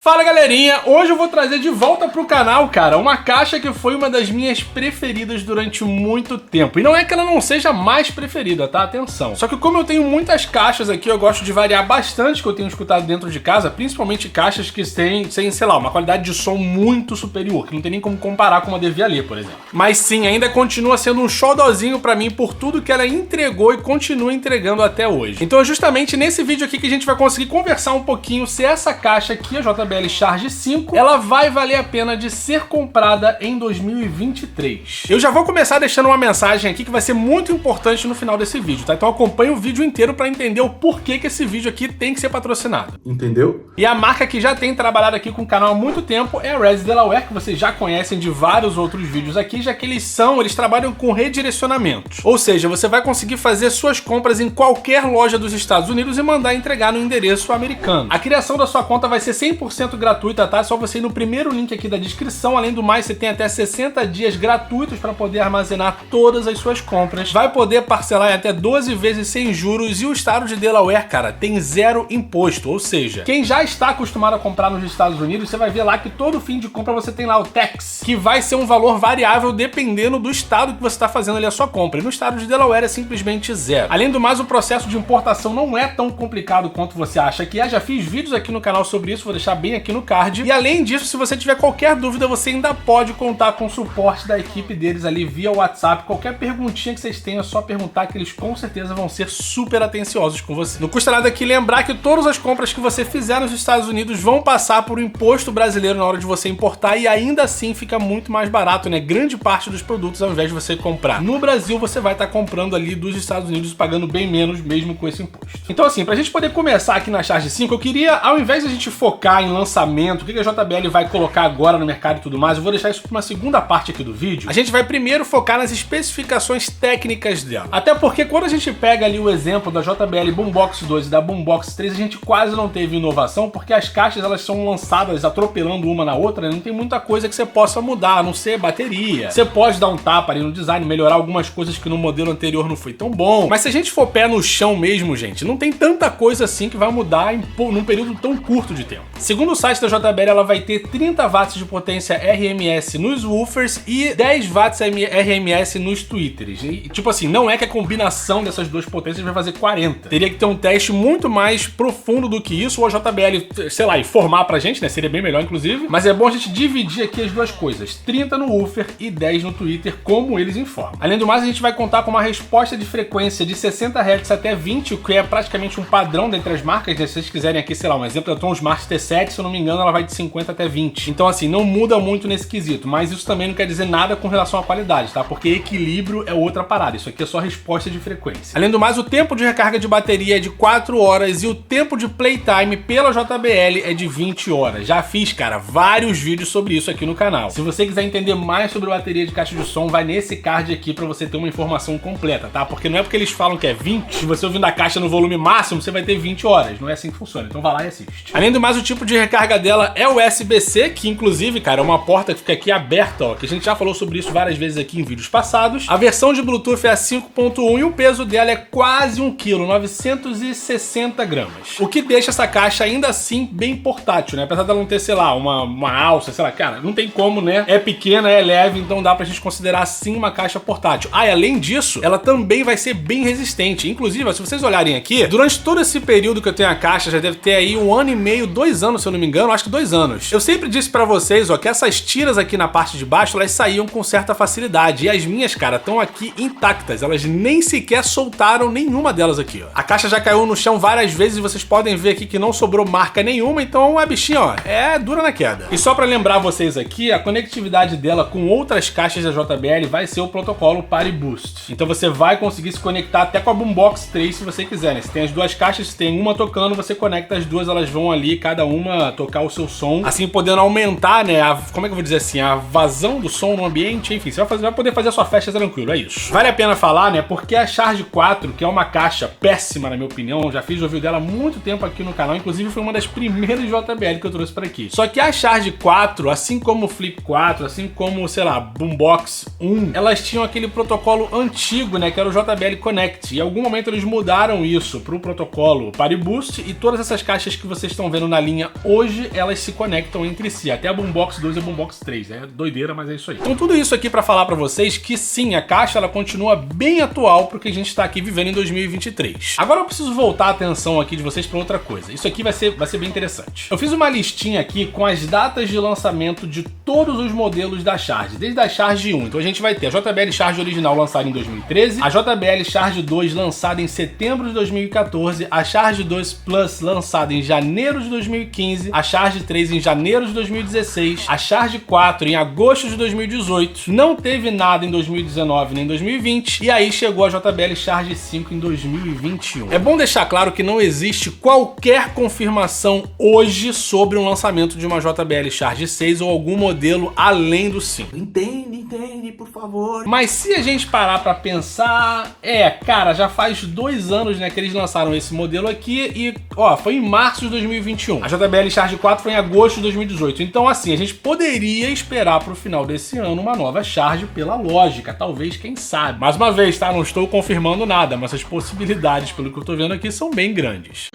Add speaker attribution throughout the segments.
Speaker 1: Fala galerinha, hoje eu vou trazer de volta pro canal, cara, uma caixa que foi uma das minhas preferidas durante muito tempo. E não é que ela não seja mais preferida, tá? Atenção. Só que como eu tenho muitas caixas aqui, eu gosto de variar bastante que eu tenho escutado dentro de casa, principalmente caixas que têm, sei lá, uma qualidade de som muito superior, que não tem nem como comparar com uma Devia Ler, por exemplo. Mas sim, ainda continua sendo um xodozinho pra mim por tudo que ela entregou e continua entregando até hoje. Então é justamente nesse vídeo aqui que a gente vai conseguir conversar um pouquinho se essa caixa aqui, a JBL Charge 5, ela vai valer a pena de ser comprada em 2023. Eu já vou começar deixando uma mensagem aqui que vai ser muito importante no final desse vídeo, tá? Então acompanha o vídeo inteiro para entender o porquê que esse vídeo aqui tem que ser patrocinado. Entendeu? E a marca que já tem trabalhado aqui com o canal há muito tempo é a Res Delaware, que vocês já conhecem de vários outros vídeos aqui, já que eles trabalham com redirecionamentos. Ou seja, você vai conseguir fazer suas compras em qualquer loja dos Estados Unidos e mandar entregar no endereço americano. A criação da sua conta vai ser 100% gratuita, tá? É só você ir no primeiro link aqui da descrição. Além do mais, você tem até 60 dias gratuitos para poder armazenar todas as suas compras. Vai poder parcelar em até 12 vezes sem juros e o estado de Delaware, cara, tem zero imposto. Ou seja, quem já está acostumado a comprar nos Estados Unidos, você vai ver lá que todo fim de compra você tem lá o tax, que vai ser um valor variável dependendo do estado que você está fazendo ali a sua compra. E no estado de Delaware é simplesmente zero. Além do mais, o processo de importação não é tão complicado quanto você acha que é. Já fiz vídeos aqui no canal sobre isso, vou deixar bem aqui no card. E além disso, se você tiver qualquer dúvida, você ainda pode contar com o suporte da equipe deles ali via WhatsApp. Qualquer perguntinha que vocês tenham, é só perguntar que eles com certeza vão ser super atenciosos com você. Não custa nada aqui lembrar que todas as compras que você fizer nos Estados Unidos vão passar por um imposto brasileiro na hora de você importar e ainda assim fica muito mais barato, né? Grande parte dos produtos, ao invés de você comprar no Brasil, você vai estar comprando ali dos Estados Unidos pagando bem menos mesmo com esse imposto. Então assim, pra gente poder começar aqui na Charge 5, eu queria, ao invés de a gente focar em lançamento, o que a JBL vai colocar agora no mercado e tudo mais, eu vou deixar isso para uma segunda parte aqui do vídeo. A gente vai primeiro focar nas especificações técnicas dela. Até porque quando a gente pega ali o exemplo da JBL Boombox 2 e da Boombox 3, a gente quase não teve inovação, porque as caixas elas são lançadas atropelando uma na outra, né? Não tem muita coisa que você possa mudar, a não ser bateria. Você pode dar um tapa ali no design, melhorar algumas coisas que no modelo anterior não foi tão bom. Mas se a gente for pé no chão mesmo, gente, não tem tanta coisa assim que vai mudar num período tão curto de tempo. Segundo o site da JBL, ela vai ter 30 watts de potência RMS nos woofers e 10 watts RMS nos tweeters. E, tipo assim, não é que a combinação dessas duas potências vai fazer 40. Teria que ter um teste muito mais profundo do que isso, ou a JBL, sei lá, informar pra gente, né? Seria bem melhor, inclusive. Mas é bom a gente dividir aqui as duas coisas. 30 no woofer e 10 no tweeter, como eles informam. Além do mais, a gente vai contar com uma resposta de frequência de 60 Hz até 20, o que é praticamente um padrão dentre as marcas, né? Se vocês quiserem aqui, sei lá, um exemplo da Tom Smart T7, se eu não me engano, ela vai de 50 até 20. Então assim, não muda muito nesse quesito, mas isso também não quer dizer nada com relação à qualidade, tá? Porque equilíbrio é outra parada, isso aqui é só resposta de frequência. Além do mais, o tempo de recarga de bateria é de 4 horas e o tempo de playtime pela JBL é de 20 horas. Já fiz, cara, vários vídeos sobre isso aqui no canal. Se você quiser entender mais sobre bateria de caixa de som, vai nesse card aqui pra você ter uma informação completa, tá? Porque não é porque eles falam que é 20, se você ouvindo a caixa no volume máximo, você vai ter 20 horas. Não é assim que funciona, então vai lá e assiste. Além do mais, o tipo de recarga dela é USB-C, que inclusive, cara, é uma porta que fica aqui aberta, ó, que a gente já falou sobre isso várias vezes aqui em vídeos passados. A versão de Bluetooth é a 5.1 e o peso dela é quase 1 kg, 960 gramas. O que deixa essa caixa ainda assim bem portátil, né? Apesar dela não ter, sei lá, uma alça, sei lá, cara, não tem como, né? É pequena, é leve, então dá pra gente considerar sim uma caixa portátil. Ah, e além disso, ela também vai ser bem resistente. Inclusive, se vocês olharem aqui, durante todo esse período que eu tenho a caixa, já deve ter aí 1 ano e meio, 2 anos, se eu não me engano, acho que 2 anos. Eu sempre disse pra vocês, ó, que essas tiras aqui na parte de baixo, elas saíam com certa facilidade. E as minhas, cara, estão aqui intactas. Elas nem sequer soltaram nenhuma delas aqui, ó. A caixa já caiu no chão várias vezes e vocês podem ver aqui que não sobrou marca nenhuma, então a bichinha, ó, é dura na queda. E só pra lembrar vocês aqui, a conectividade dela com outras caixas da JBL vai ser o protocolo Party Boost. Então você vai conseguir se conectar até com a Boombox 3 se você quiser, né? Se tem as duas caixas, se tem uma tocando, você conecta as duas, elas vão ali, cada uma tocar o seu som, assim podendo aumentar, né, como é que eu vou dizer assim, a vazão do som no ambiente, enfim, você vai poder fazer a sua festa tranquilo, é isso. Vale a pena falar, né, porque a Charge 4, que é uma caixa péssima na minha opinião, já fiz review dela há muito tempo aqui no canal, inclusive foi uma das primeiras JBL que eu trouxe para aqui. Só que a Charge 4, assim como o Flip 4, assim como, sei lá, Boombox 1, elas tinham aquele protocolo antigo, né, que era o JBL Connect, e em algum momento eles mudaram isso pro protocolo Party Boost, e todas essas caixas que vocês estão vendo na linha hoje elas se conectam entre si. Até a Boombox 2 e a Boombox 3. É doideira, mas é isso aí. Então tudo isso aqui pra falar pra vocês que sim, a caixa ela continua bem atual pro que a gente tá aqui vivendo em 2023. Agora eu preciso voltar a atenção aqui de vocês pra outra coisa. Isso aqui vai ser bem interessante. Eu fiz uma listinha aqui com as datas de lançamento de todos os modelos da Charge, desde a Charge 1. Então a gente vai ter a JBL Charge original lançada em 2013, a JBL Charge 2 lançada em setembro de 2014, a Charge 2 Plus lançada em janeiro de 2015, a Charge 3 em janeiro de 2016, a Charge 4 em agosto de 2018, não teve nada em 2019 nem em 2020, e aí chegou a JBL Charge 5 em 2021. É bom deixar claro que não existe qualquer confirmação hoje sobre um lançamento de uma JBL Charge 6 ou algum modelo além do 5. Entende, por favor. Mas se a gente parar pra pensar, cara, já faz 2 anos, né, que eles lançaram esse modelo aqui e, ó, foi em março de 2021. A JBL Charge 4 foi em agosto de 2018. Então, assim, a gente poderia esperar pro final desse ano uma nova Charge pela lógica, talvez, quem sabe. Mais uma vez, tá? Não estou confirmando nada, mas as possibilidades, pelo que eu tô vendo aqui, são bem grandes.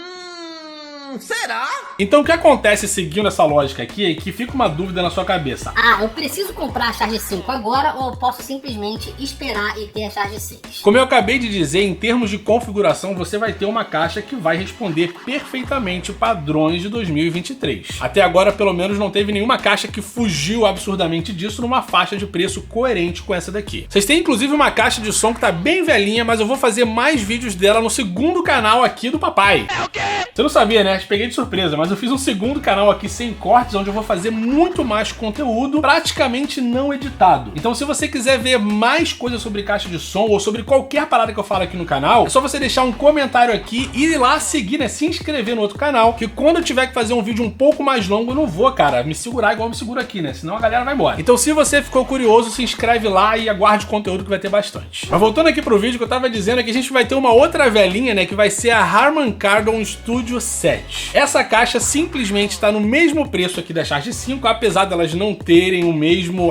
Speaker 1: Será? Então o que acontece seguindo essa lógica aqui é que fica uma dúvida na sua cabeça.
Speaker 2: Ah, eu preciso comprar a Charge 5 agora ou eu posso simplesmente esperar e ter a Charge 6?
Speaker 1: Como eu acabei de dizer, em termos de configuração, você vai ter uma caixa que vai responder perfeitamente padrões de 2023. Até agora, pelo menos, não teve nenhuma caixa que fugiu absurdamente disso numa faixa de preço coerente com essa daqui. Vocês têm inclusive uma caixa de som que tá bem velhinha, mas eu vou fazer mais vídeos dela no segundo canal aqui do papai. É o quê? Você não sabia, né? Te peguei de surpresa, mas eu fiz um segundo canal aqui sem cortes, onde eu vou fazer muito mais conteúdo, praticamente não editado. Então se você quiser ver mais coisas sobre caixa de som ou sobre qualquer parada que eu falo aqui no canal, é só você deixar um comentário aqui e ir lá seguir, né? Se inscrever no outro canal, que quando eu tiver que fazer um vídeo um pouco mais longo, eu não vou, cara, me segurar igual eu me seguro aqui, né? Senão a galera vai embora. Então se você ficou curioso, se inscreve lá e aguarde conteúdo que vai ter bastante. Mas voltando aqui pro vídeo, que eu tava dizendo é que a gente vai ter uma outra velhinha, né? Que vai ser a Harman Kardon Studio 7. Essa caixa simplesmente está no mesmo preço aqui da Charge 5, apesar delas não terem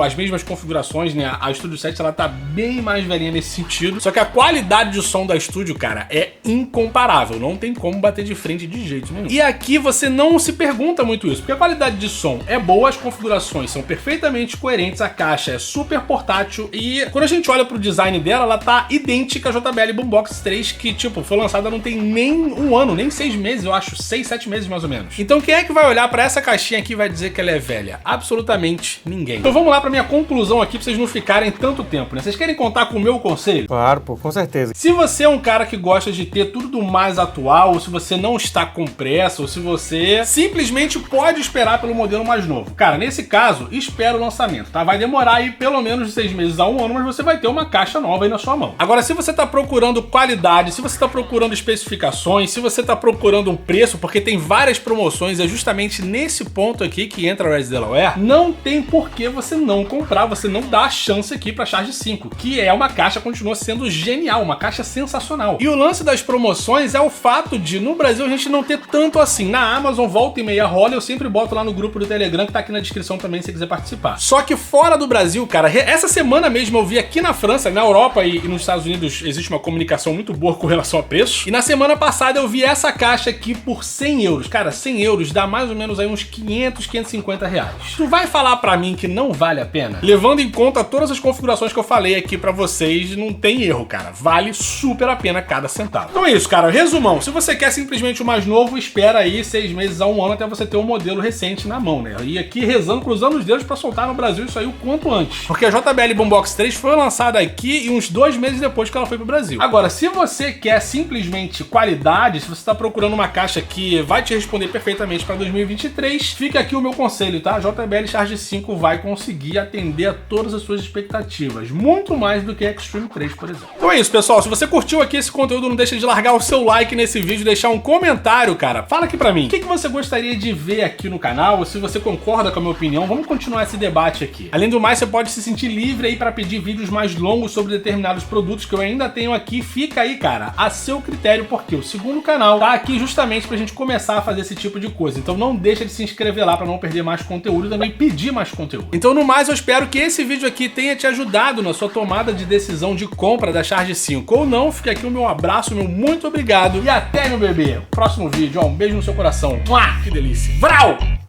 Speaker 1: as mesmas configurações, né? A Studio 7 ela tá bem mais velhinha nesse sentido, só que a qualidade de som da Studio, cara, é incomparável, não tem como bater de frente de jeito nenhum. E aqui você não se pergunta muito isso, porque a qualidade de som é boa, as configurações são perfeitamente coerentes, a caixa é super portátil e quando a gente olha pro design dela, ela tá idêntica à JBL Boombox 3, que tipo, foi lançada não tem nem um ano, nem 6 meses, eu acho, 6, 7 meses mais ou menos. Então quem é que vai olhar pra essa caixinha aqui e vai dizer que ela é velha? Absolutamente ninguém. Então vamos lá pra minha conclusão aqui, pra vocês não ficarem tanto tempo, né? Vocês querem contar com o meu conselho?
Speaker 3: Claro, pô, com certeza.
Speaker 1: Se você é um cara que gosta de ter tudo do mais atual, ou se você não está com pressa, ou se você simplesmente pode esperar pelo modelo mais novo. Cara, nesse caso, espera o lançamento, tá? Vai demorar aí pelo menos de 6 meses a 1 ano, mas você vai ter uma caixa nova aí na sua mão. Agora, se você tá procurando qualidade, se você tá procurando especificações, se você tá procurando um preço, porque tem várias promoções, é justamente nesse ponto aqui que entra a Res Delaware, não tem por que você não comprar, você não dá a chance aqui pra Charge 5, que é uma caixa, continua sendo genial, uma caixa sensacional. E o lance das promoções é o fato de, no Brasil, a gente não ter tanto assim. Na Amazon, volta e meia rola, eu sempre boto lá no grupo do Telegram, que tá aqui na descrição também, se você quiser participar. Só que fora do Brasil, cara, essa semana mesmo eu vi aqui na França, na Europa e nos Estados Unidos existe uma comunicação muito boa com relação a preço, e na semana passada eu vi essa caixa aqui por 100 euros. Cara, 100 euros dá mais ou menos aí uns 500, 550 reais. Tu vai falar pra mim que não vale a pena? Levando em conta todas as configurações que eu falei aqui pra vocês, não tem erro, cara. Vale super a pena cada centavo. Então é isso, cara. Resumão. Se você quer simplesmente o mais novo, espera aí 6 meses a 1 ano até você ter um modelo recente na mão, né? E aqui rezando, cruzando os dedos pra soltar no Brasil isso aí o quanto antes. Porque a JBL Boombox 3 foi lançada aqui e uns 2 meses depois que ela foi pro Brasil. Agora, se você quer simplesmente qualidade, se você tá procurando uma caixa que vai te responder perfeitamente para 2023, fica aqui o meu conselho, tá? A JBL Charge 5 vai conseguir atender a todas as suas expectativas, muito mais do que a Extreme 3, por exemplo. Então é isso, pessoal. Se você curtiu aqui esse conteúdo, não deixa de largar o seu like nesse vídeo, deixar um comentário, cara. Fala aqui pra mim, o que você gostaria de ver aqui no canal, ou se você concorda com a minha opinião, vamos continuar esse debate aqui. Além do mais, você pode se sentir livre aí para pedir vídeos mais longos sobre determinados produtos que eu ainda tenho aqui. Fica aí, cara, a seu critério, porque o segundo canal tá aqui justamente pra gente começar a fazer esse tipo tipo de coisa. Então não deixa de se inscrever lá pra não perder mais conteúdo e também pedir mais conteúdo. Então no mais, eu espero que esse vídeo aqui tenha te ajudado na sua tomada de decisão de compra da Charge 5 ou não. Fica aqui o meu abraço, meu muito obrigado e até, meu bebê. Próximo vídeo, ó, um beijo no seu coração. Mua, que delícia. Vral!